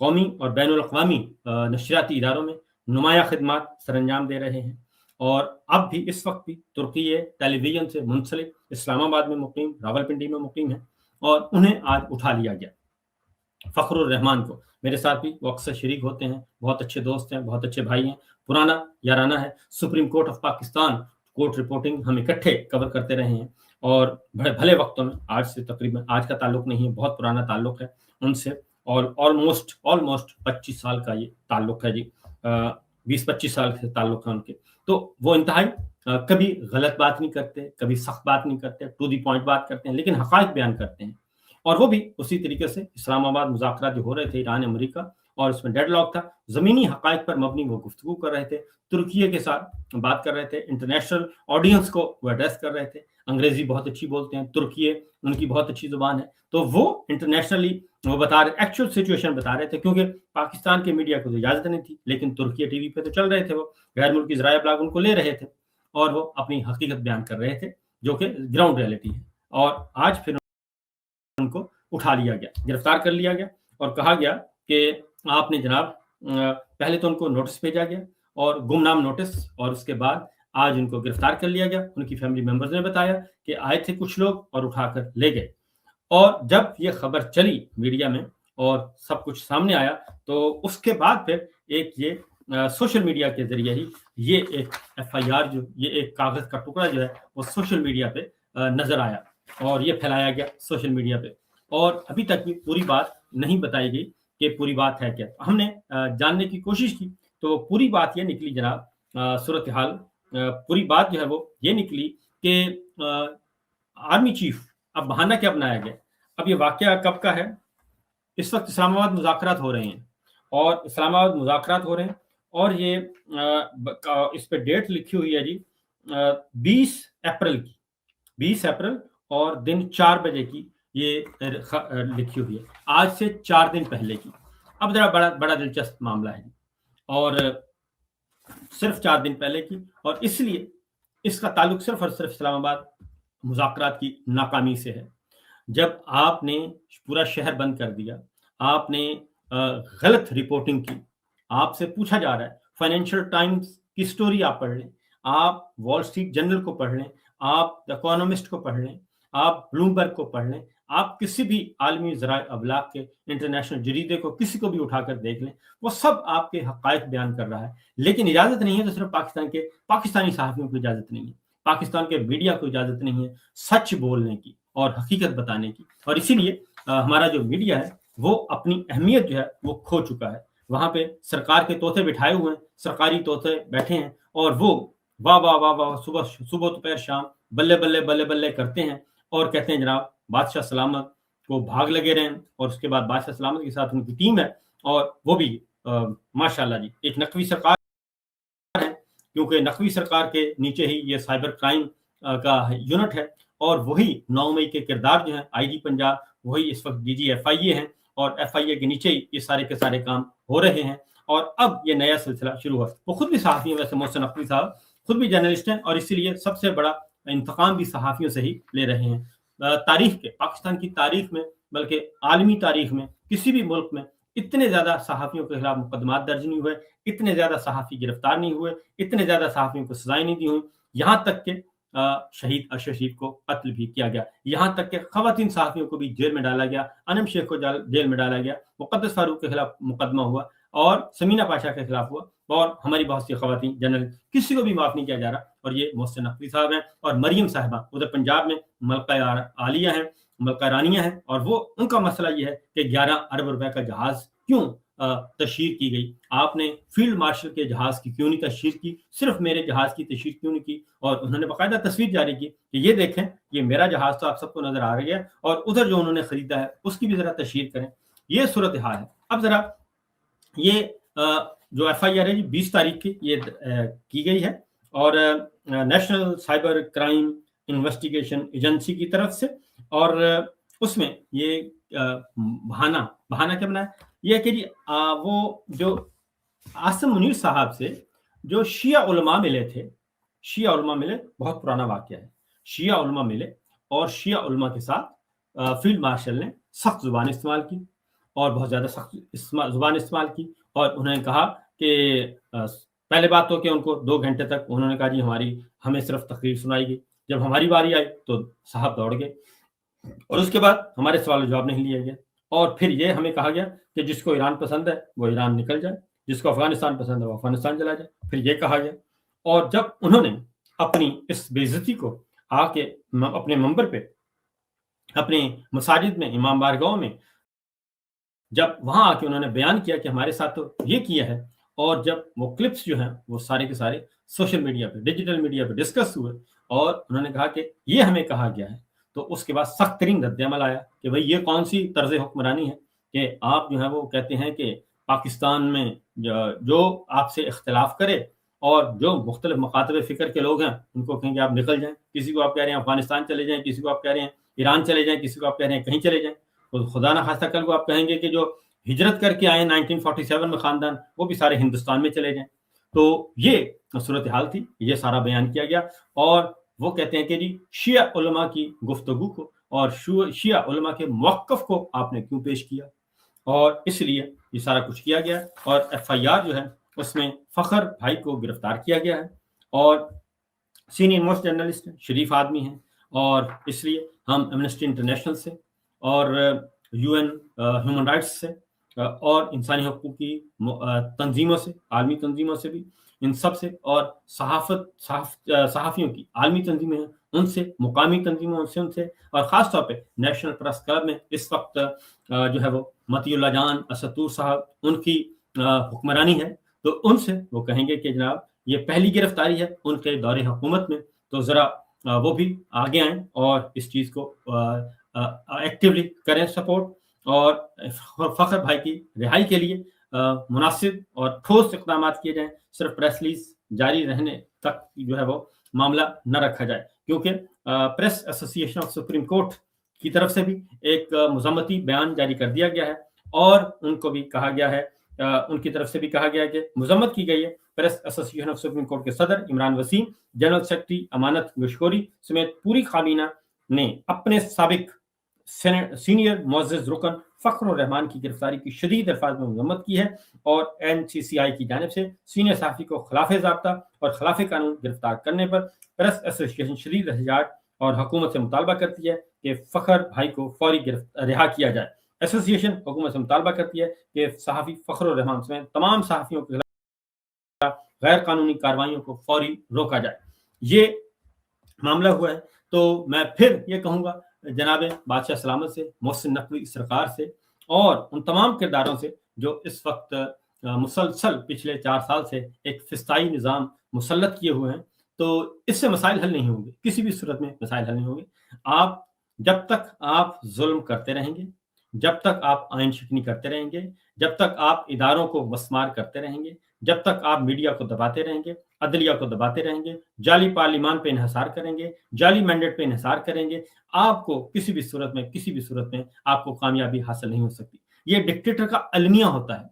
قومی اور بین الاقوامی نشریاتی اداروں میں نمایاں خدمات سر انجام دے رہے ہیں، اور اب بھی اس وقت بھی ترکی ٹیلی ویژن سے منسلک اسلام آباد میں مقیم، راولپنڈی میں مقیم ہے، اور انہیں آج اٹھا لیا گیا۔ فخر الرحمان کو میرے ساتھ بھی وہ اکثر شریک ہوتے ہیں، بہت اچھے دوست ہیں، بہت اچھے بھائی ہیں، پرانا یارانہ ہے۔ Supreme court of Pakistan court reporting ہم اکٹھے کور کرتے رہے ہیں، اور بڑے بھلے وقتوں میں، آج سے تقریباً آج کا تعلق نہیں ہے، بہت پرانا تعلق ہے ان سے، اور آلموسٹ 25 سال کا یہ تعلق ہے جی، 20-25 سال سے تعلق ہے ان کے۔ تو وہ انتہائی کبھی غلط بات نہیں کرتے، کبھی سخت بات نہیں کرتے، ٹو دی پوائنٹ بات کرتے ہیں، لیکن حقائق بیان کرتے ہیں۔ اور وہ بھی اسی طریقے سے اسلام آباد مذاکرات جو ہو رہے تھے ایران امریکہ، اور اس میں ڈیڈ لاک تھا، زمینی حقائق پر مبنی وہ گفتگو کر رہے تھے، ترکیے کے ساتھ بات کر رہے تھے، انٹرنیشنل آڈینس کو وہ ایڈریس کر رہے تھے۔ انگریزی بہت اچھی بولتے ہیں، ترکیے ان کی بہت اچھی زبان ہے، تو وہ انٹرنیشنلی وہ بتا رہے، ایکچوئل سچویشن بتا رہے تھے، کیونکہ پاکستان کے میڈیا کو تو اجازت نہیں تھی، لیکن ترکیے ٹی وی پہ تو چل رہے تھے، وہ غیر ملکی ذرائع ابلاغ ان کو لے رہے تھے، اور وہ اپنی حقیقت بیان کر رہے تھے، جو کہ گراؤنڈ ریئلٹی ہے۔ اور آج پھر ان کو اٹھا لیا گیا، گرفتار کر لیا گیا، اور کہا گیا کہ آپ نے جناب پہلے تو ان کو نوٹس بھیجا گیا، اور گمنام نوٹس، اور اس کے بعد آج ان کو گرفتار کر لیا گیا۔ ان کی فیملی ممبرز نے بتایا کہ آئے تھے کچھ لوگ اور اٹھا کر لے گئے، اور جب یہ خبر چلی میڈیا میں اور سب کچھ سامنے آیا، تو اس کے بعد پھر ایک یہ سوشل میڈیا کے ذریعے ہی یہ ایک ایف آئی آر، جو یہ ایک کاغذ کا ٹکڑا جو ہے وہ سوشل میڈیا پہ نظر آیا، اور یہ پھیلایا گیا سوشل میڈیا پہ، اور ابھی تک بھی پوری بات نہیں بتائی گئی کہ پوری بات ہے کیا۔ ہم نے جاننے کی کوشش کی، تو پوری بات یہ نکلی جناب، صورتحال پوری بات جو ہے وہ یہ نکلی کہ آرمی چیف، اب بہانہ کیا بنایا گیا، اب یہ واقعہ کب کا ہے؟ اس وقت اسلام آباد مذاکرات ہو رہے ہیں، اور اسلام آباد مذاکرات ہو رہے ہیں، اور یہ اس پہ ڈیٹ لکھی ہوئی ہے جی 20 اپریل کی، 20 اپریل اور دن 4 بجے کی یہ لکھی ہوئی ہے، آج سے 4 دن پہلے کی۔ اب ذرا بڑا دلچسپ معاملہ ہے، اور صرف 4 دن پہلے کی، اور اس لیے اس کا تعلق صرف اور صرف اسلام آباد مذاکرات کی ناکامی سے ہے۔ جب آپ نے پورا شہر بند کر دیا، آپ نے غلط رپورٹنگ کی، آپ سے پوچھا جا رہا ہے، فائنینشیل ٹائمز کی سٹوری آپ پڑھ لیں، آپ وال اسٹریٹ جرنل کو پڑھ لیں، آپ اکانومسٹ کو پڑھ لیں، آپ بلومبرگ کو پڑھ لیں، آپ کسی بھی عالمی ذرائع ابلاغ کے انٹرنیشنل جریدے کو کسی کو بھی اٹھا کر دیکھ لیں، وہ سب آپ کے حقائق بیان کر رہا ہے، لیکن اجازت نہیں ہے تو صرف پاکستانی صحافیوں کو اجازت نہیں ہے، پاکستان کے میڈیا کو اجازت نہیں ہے سچ بولنے کی اور حقیقت بتانے کی، اور اسی لیے ہمارا جو میڈیا ہے وہ اپنی اہمیت جو ہے وہ کھو چکا ہے۔ وہاں پہ سرکار کے طوطے بٹھائے ہوئے ہیں، سرکاری طوطے بیٹھے ہیں، اور وہ واہ واہ واہ واہ صبح دوپہر شام بلے بلے بلے بلے کرتے ہیں، اور کہتے ہیں جناب بادشاہ سلامت کو بھاگ لگے رہے ہیں، اور اس کے بعد بادشاہ سلامت کے ساتھ ان کی ٹیم ہے، اور وہ بھی ماشاءاللہ جی ایک نقوی سرکار ہے، کیونکہ نقوی سرکار کے نیچے ہی یہ سائبر کرائم کا یونٹ ہے، اور وہی 9 مئی کے کردار جو ہیں آئی جی پنجاب، وہی اس وقت ڈی جی ایف آئی اے ہیں، اور ایف آئی اے کے نیچے ہی یہ سارے کے سارے کام ہو رہے ہیں، اور اب یہ نیا سلسلہ شروع ہوا۔ وہ خود بھی صحافی ہیں، ویسے محسن نقوی صاحب خود بھی جرنلسٹ ہیں، اور اسی لیے سب سے بڑا انتقام بھی صحافیوں سے ہی لے رہے ہیں۔ تاریخ کے، پاکستان کی تاریخ میں، بلکہ عالمی تاریخ میں، کسی بھی ملک میں اتنے زیادہ صحافیوں کے خلاف مقدمات درج نہیں ہوئے، اتنے زیادہ صحافی گرفتار نہیں ہوئے، اتنے زیادہ صحافیوں کو سزائیں نہیں دی ہوئی، یہاں تک کہ شہید ارشد شریف کو قتل بھی کیا گیا، یہاں تک کہ خواتین صحافیوں کو بھی جیل میں ڈالا گیا، انم شیخ کو جیل میں ڈالا گیا، مقدس فاروق کے خلاف مقدمہ ہوا، اور سمینہ پاشا کے خلاف ہوا، اور ہماری بہت سی خواتین جنرل، کسی کو بھی معاف نہیں کیا جا رہا۔ اور یہ محسن نقوی صاحب ہیں، اور مریم صاحبہ ادھر پنجاب میں ملکہ عالیہ ہیں، ملکہ رانیہ ہیں، اور وہ ان کا مسئلہ یہ ہے کہ 11 ارب روپے کا جہاز کیوں تشہیر کی گئی، آپ نے فیلڈ مارشل کے جہاز کی کیوں نہیں تشہیر کی، صرف میرے جہاز کی تشہیر کیوں نہیں کی، اور انہوں نے باقاعدہ تصویر جاری کی کہ یہ دیکھیں یہ میرا جہاز تو آپ سب کو نظر آ رہی ہے، اور ادھر جو انہوں نے خریدا ہے اس کی بھی ذرا تشہیر کریں۔ یہ صورتحال ہے۔ اب ذرا یہ جو ایف آئی آر ہے 20 تاریخ کی یہ کی گئی ہے، اور national cyber crime investigation agency کی طرف سے، اور اس میں یہ بہانہ کیا بنایا، یہ کہ جی وہ جو عاصم منیر صاحب سے جو شیعہ علماء ملے تھے، شیعہ علماء ملے، بہت پرانا واقعہ ہے، شیعہ علماء ملے، اور شیعہ علماء کے ساتھ فیلڈ مارشل نے سخت زبان استعمال کی، اور بہت زیادہ سخت زبان استعمال کی، اور انہوں نے کہا کہ پہلے بات تو کہ ان کو 2 گھنٹے تک انہوں نے کہا جی ہمیں صرف تقریر سنائی گئی، جب ہماری باری آئی تو صاحب دوڑ گئے، اور اس کے بعد ہمارے سوال و جواب نہیں لیا گیا، اور پھر یہ ہمیں کہا گیا کہ جس کو ایران پسند ہے وہ ایران نکل جائے، جس کو افغانستان پسند ہے وہ افغانستان چلا جائے، پھر یہ کہا گیا۔ اور جب انہوں نے اپنی اس بے عزتی کو آ کے اپنے منبر پہ، اپنے مساجد میں، امام بارگاہوں میں، جب وہاں آ کے انہوں نے بیان کیا کہ ہمارے ساتھ تو یہ کیا ہے، اور جب وہ کلپس جو ہیں وہ سارے کے سارے سوشل میڈیا پہ، ڈیجیٹل میڈیا پہ ڈسکس ہوئے، اور انہوں نے کہا کہ یہ ہمیں کہا گیا ہے، تو اس کے بعد سخت ترین رد عمل آیا کہ بھئی یہ کون سی طرز حکمرانی ہے کہ آپ جو ہے وہ کہتے ہیں کہ پاکستان میں جو آپ سے اختلاف کرے اور جو مختلف مکاتب فکر کے لوگ ہیں ان کو کہیں گے آپ نکل جائیں، کسی کو آپ کہہ رہے ہیں افغانستان چلے جائیں، کسی کو آپ کہہ رہے ہیں ایران چلے جائیں، کسی کو آپ کہہ رہے ہیں کہیں چلے جائیں، تو خدا نہ خواستہ کل کو آپ کہیں گے کہ جو ہجرت کر کے آئے 1947 میں خاندان، وہ بھی سارے ہندوستان میں چلے جائیں۔ تو یہ صورتحال تھی، یہ سارا بیان کیا گیا، اور وہ کہتے ہیں کہ جی شیعہ علماء کی گفتگو کو اور شیعہ علماء کے موقف کو آپ نے کیوں پیش کیا، اور اس لیے یہ سارا کچھ کیا گیا، اور ایف آئی آر جو ہے اس میں فخر بھائی کو گرفتار کیا گیا ہے، اور سینئر موسٹ جرنلسٹ ہیں، شریف آدمی ہیں، اور اس لیے ہم ایمنسٹی انٹرنیشنل سے اور یو این ہیومن رائٹس سے اور انسانی حقوق کی تنظیموں سے، عالمی تنظیموں سے بھی، ان سب سے، اور صحافیوں کی عالمی تنظیمیں ہیں ان سے، مقامی تنظیموں سے، ان سے، اور خاص طور پہ نیشنل پریس کلب میں اس وقت جو ہے وہ مطیع اللہ جان اسطور صاحب، ان کی حکمرانی ہے، تو ان سے وہ کہیں گے کہ جناب یہ پہلی گرفتاری ہے ان کے دور حکومت میں، تو ذرا وہ بھی آگے آئیں اور اس چیز کو ایکٹیولی کریں سپورٹ، اور فخر بھائی کی رہائی کے لیے مناسب اور ٹھوس اقدامات کیے جائیں، صرف پریس ریلیز جاری رہنے تک جو ہے وہ معاملہ نہ رکھا جائے، کیونکہ پریس ایسوسی ایشن آف سپریم کورٹ کی طرف سے بھی ایک مذمتی بیان جاری کر دیا گیا ہے، اور ان کو بھی کہا گیا ہے، ان کی طرف سے بھی کہا گیا ہے کہ مذمت کی گئی ہے پریس ایسوسی ایشن آف سپریم کورٹ کے صدر عمران وسیم، جنرل سیکرٹری امانت گشکوری سمیت پوری کابینہ نے اپنے سابق سینئر معزز رکن فخر الرحمان کی گرفتاری کی شدید الفاظ میں مذمت کی ہے، اور این سی سی آئی کی جانب سے سینئر صحافی کو خلاف ضابطہ اور خلاف قانون گرفتار کرنے پر پریس ایسوسی ایشن شدید احتجاج اور حکومت سے مطالبہ کرتی ہے کہ فخر بھائی کو فوری رہا کیا جائے۔ ایسوسی ایشن حکومت سے مطالبہ کرتی ہے کہ صحافی فخر الرحمان سمیت تمام صحافیوں کے خلاف غیر قانونی کارروائیوں کو فوری روکا جائے۔ یہ معاملہ ہوا ہے، تو میں پھر یہ کہوں گا جناب بادشاہ سلامت سے، محسن نقوی سرکار سے، اور ان تمام کرداروں سے جو اس وقت مسلسل پچھلے 4 سال سے ایک فسطائی نظام مسلط کیے ہوئے ہیں، تو اس سے مسائل حل نہیں ہوں گے، کسی بھی صورت میں مسائل حل نہیں ہوں گے۔ آپ جب تک آپ ظلم کرتے رہیں گے، جب تک آپ آئین شکنی کرتے رہیں گے، جب تک آپ اداروں کو مسمار کرتے رہیں گے، جب تک آپ میڈیا کو دباتے رہیں گے، عدلیہ کو دباتے رہیں گے، جعلی پارلیمان پہ انحصار کریں گے، جعلی مینڈیٹ پہ انحصار کریں گے، آپ کو کسی بھی صورت میں آپ کو کامیابی حاصل نہیں ہو سکتی۔ یہ ڈکٹیٹر کا المیہ ہوتا ہے،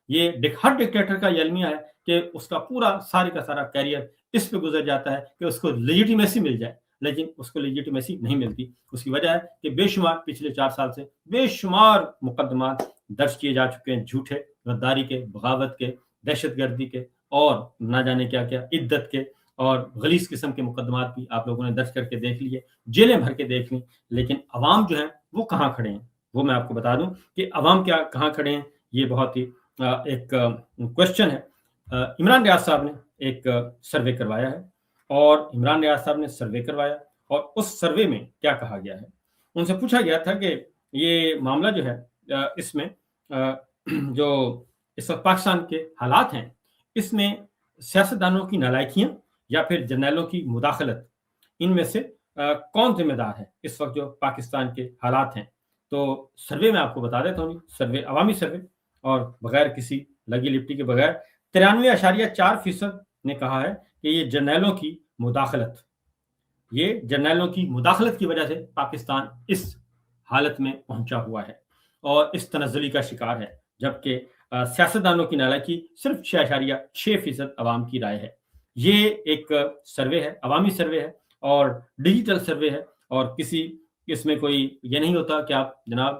یہ ہر ڈکٹیٹر کا یہ المیہ ہے کہ اس کا پورا سارے کا سارا کیریئر اس پہ گزر جاتا ہے کہ اس کو لیجیٹیمیسی مل جائے، لیکن اس کو لیجیٹیمیسی نہیں ملتی۔ اس کی وجہ ہے کہ بے شمار پچھلے 4 سال سے بے شمار مقدمات درج کیے جا چکے ہیں، جھوٹے، غداری کے، بغاوت کے، دہشت گردی کے، اور نہ جانے کیا کیا، عدت کے، اور غلیظ قسم کے مقدمات بھی آپ لوگوں نے درج کر کے دیکھ لیے، جیلیں بھر کے دیکھ لی، لیکن عوام جو ہیں وہ کہاں کھڑے ہیں، وہ میں آپ کو بتا دوں کہ عوام کہاں کھڑے ہیں۔ یہ بہت ہی ایک کوشچن ہے۔ عمران ریاض صاحب نے ایک سروے کروایا ہے، اور عمران ریاض صاحب نے سروے کروایا، اور اس سروے میں کیا کہا گیا ہے، ان سے پوچھا گیا تھا کہ یہ معاملہ جو ہے اس میں جو اس وقت پاکستان کے حالات ہیں، اس میں سیاستدانوں کی نالائکیاں یا پھر جرنیلوں کی مداخلت، ان میں سے کون ذمہ دار ہے اس وقت جو پاکستان کے حالات ہیں۔ تو سروے میں آپ کو بتا دیتا ہوں، سروے عوامی سروے، اور بغیر کسی لگی لپٹی کے بغیر 93.4% نے کہا ہے کہ یہ جرنیلوں کی مداخلت، یہ جرنیلوں کی مداخلت کی وجہ سے پاکستان اس حالت میں پہنچا ہوا ہے اور اس تنزلی کا شکار ہے، جبکہ سیاستدانوں کی نالائکی صرف 6.6% عوام کی رائے ہے۔ یہ ایک سروے ہے، عوامی سروے ہے، اور ڈیجیٹل سروے ہے، اور کسی اس میں کوئی یہ نہیں ہوتا کہ آپ جناب